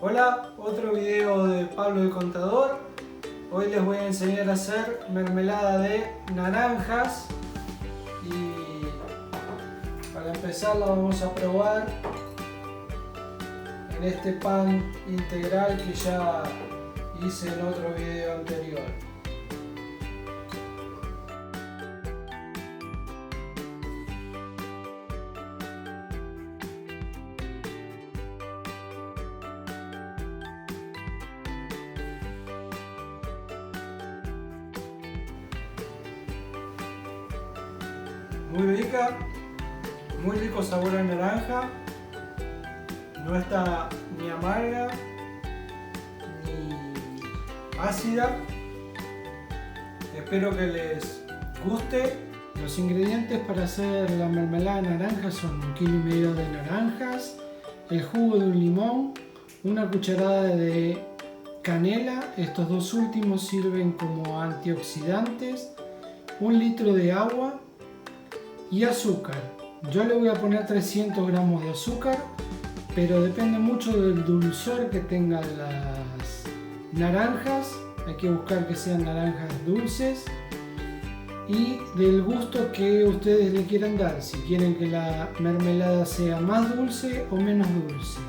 Hola, otro video de Pablo el Contador. Hoy les voy a enseñar a hacer mermelada de naranjas y para empezar la vamos a probar en este pan integral que ya hice en otro video anterior. Muy rica, muy rico sabor a naranja, no está ni amarga ni ácida. Espero que les guste. Los ingredientes para hacer la mermelada de naranja son 1,5 kg de naranjas, el jugo de un limón, una cucharada de canela, estos dos últimos sirven como antioxidantes, 1 litro de agua y azúcar. Yo le voy a poner 300 gramos de azúcar, pero depende mucho del dulzor que tengan las naranjas. Hay que buscar que sean naranjas dulces y del gusto que ustedes le quieran dar, si quieren que la mermelada sea más dulce o menos dulce.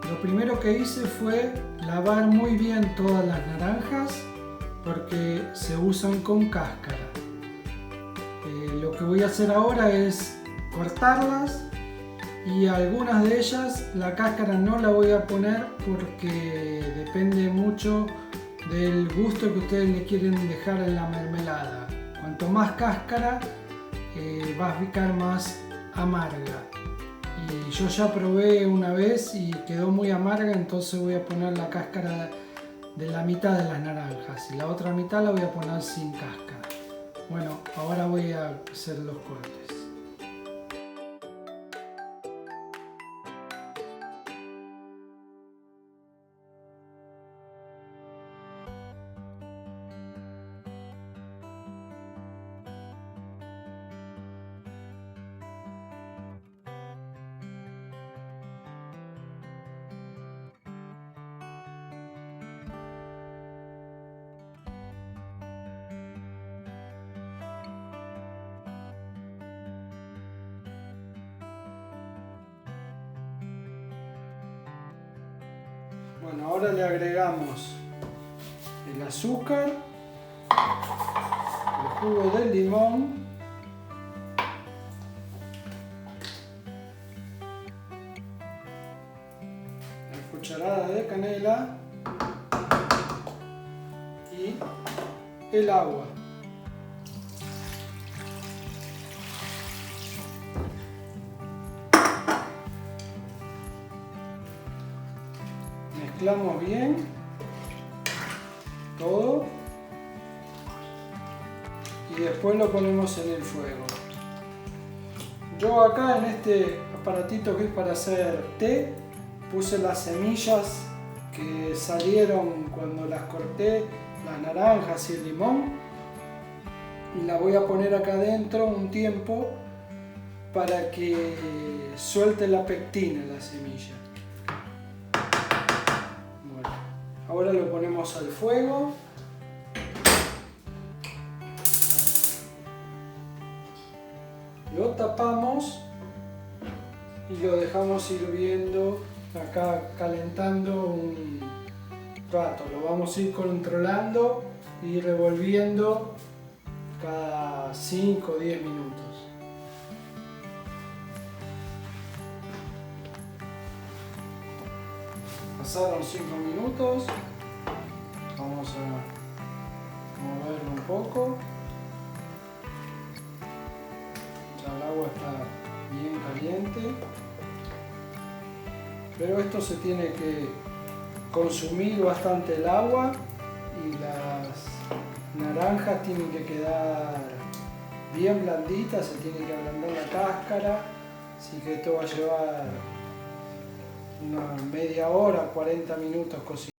Lo primero que hice fue lavar muy bien todas las naranjas porque se usan con cáscara. Lo que voy a hacer ahora es cortarlas y algunas de ellas la cáscara no la voy a poner porque depende mucho del gusto que ustedes le quieren dejar en la mermelada. Cuanto más cáscara va a ficar más amarga. Y yo ya probé una vez y quedó muy amarga, entonces voy a poner la cáscara de la mitad de las naranjas y la otra mitad la voy a poner sin cáscara. Bueno, ahora voy a hacer los cortes. Bueno, ahora le agregamos el azúcar, el jugo del limón, la cucharada de canela y el agua. Mezclamos bien todo y después lo ponemos en el fuego. Yo acá en este aparatito que es para hacer té puse las semillas que salieron cuando las corté, las naranjas y el limón, y la voy a poner acá adentro un tiempo para que suelte la pectina la semilla. Ahora lo ponemos al fuego. Lo tapamos y lo dejamos hirviendo acá, calentando un rato. Lo vamos a ir controlando y revolviendo cada 5 o 10 minutos. Pasaron 5 minutos, vamos a moverlo un poco. Ya el agua está bien caliente, pero esto se tiene que consumir bastante el agua y las naranjas tienen que quedar bien blanditas, se tiene que ablandar la cáscara, así que esto va a llevar una media hora, 40 minutos cocinando.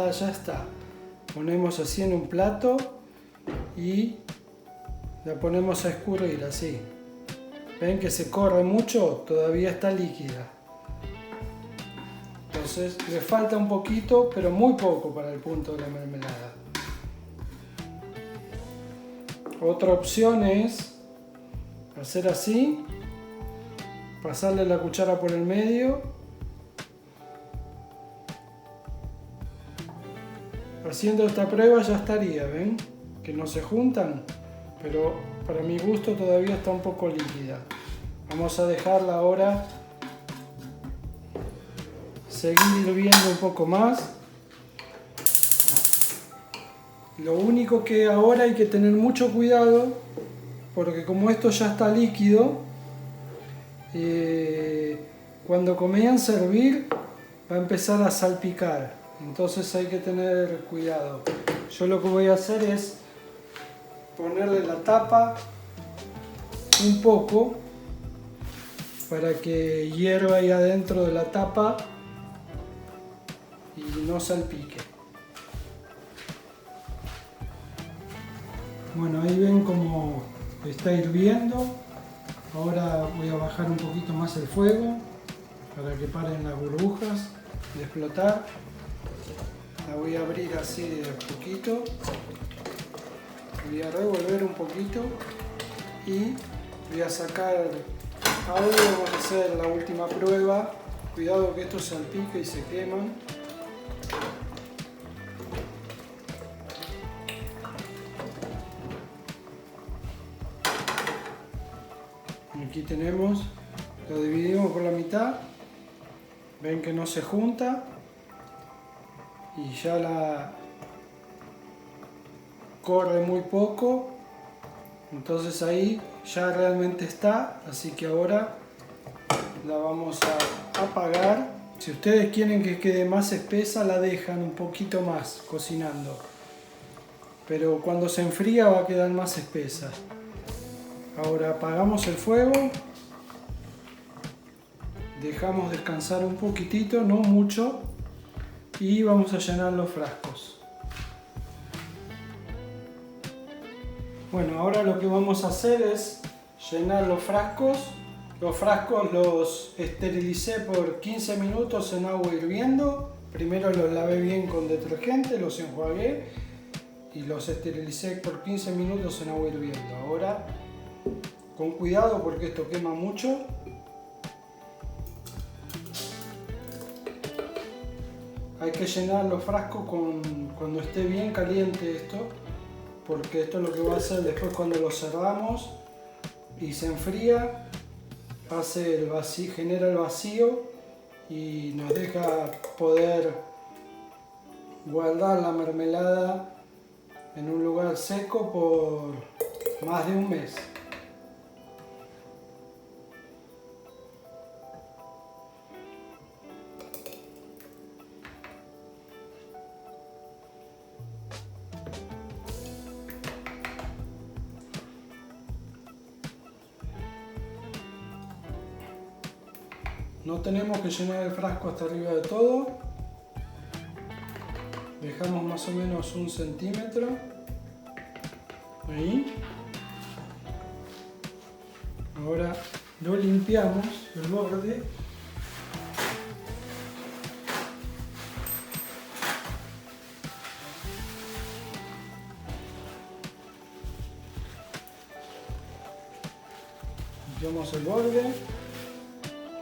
mermelada ya está. Ponemos así en un plato y la ponemos a escurrir así. ¿Ven que se corre mucho? Todavía está líquida. Entonces le falta un poquito, pero muy poco para el punto de la mermelada. Otra opción es hacer así, pasarle la cuchara por el medio, haciendo esta prueba ya estaría, ¿ven? Que no se juntan, pero para mi gusto todavía está un poco líquida. Vamos a dejarla ahora seguir hirviendo un poco más. Lo único que ahora hay que tener mucho cuidado, porque como esto ya está líquido, cuando comience a hervir va a empezar a salpicar, entonces hay que tener cuidado. Yo lo que voy a hacer es ponerle la tapa un poco para que hierva ahí adentro de la tapa y no salpique. Bueno, ahí ven cómo está hirviendo. Ahora voy a bajar un poquito más el fuego para que paren las burbujas de explotar. La voy a abrir así de a poquito. Voy a revolver un poquito y voy a sacar. Ahora vamos a hacer la última prueba. Cuidado que esto salpique y se queman. Aquí tenemos, lo dividimos por la mitad, ven que no se junta y ya la corre muy poco, entonces ahí ya realmente está, así que ahora la vamos a apagar. Si ustedes quieren que quede más espesa, la dejan un poquito más cocinando, pero cuando se enfría va a quedar más espesa. Ahora apagamos el fuego, dejamos descansar un poquitito, no mucho, y vamos a llenar los frascos. Bueno, ahora lo que vamos a hacer es llenar los frascos. Los frascos los esterilicé por 15 minutos en agua hirviendo. Primero los lavé bien con detergente, los enjuagué y los esterilicé por 15 minutos en agua hirviendo. Ahora con cuidado porque esto quema mucho. Hay que llenar los frascos cuando esté bien caliente esto, porque esto es lo que va a hacer después cuando lo cerramos y se enfría, hace el vacío, genera el vacío y nos deja poder guardar la mermelada en un lugar seco por más de un mes. No tenemos que llenar el frasco hasta arriba de todo. Dejamos más o menos 1 centímetro. Ahí. Ahora lo limpiamos el borde. Limpiamos el borde.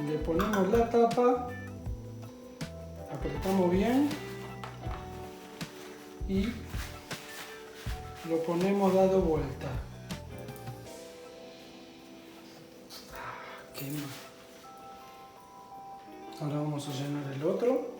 Le ponemos la tapa, apretamos bien y lo ponemos dado vuelta. Quema. Ahora vamos a llenar el otro.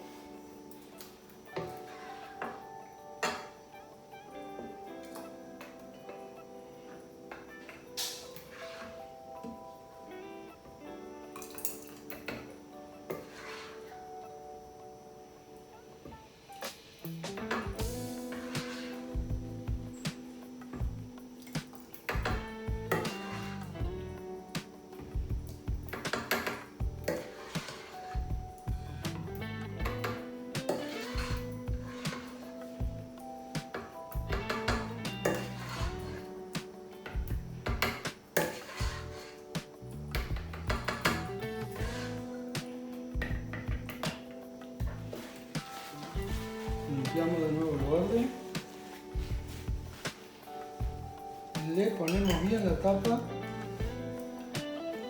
limpiamos de nuevo el borde. Le ponemos bien la tapa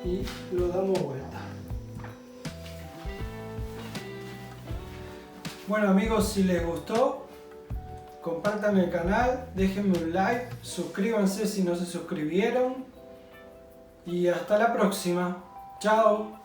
y lo damos vuelta. Bueno amigos, si les gustó, compartan el canal, déjenme un like, suscríbanse si no se suscribieron y hasta la próxima. Chao.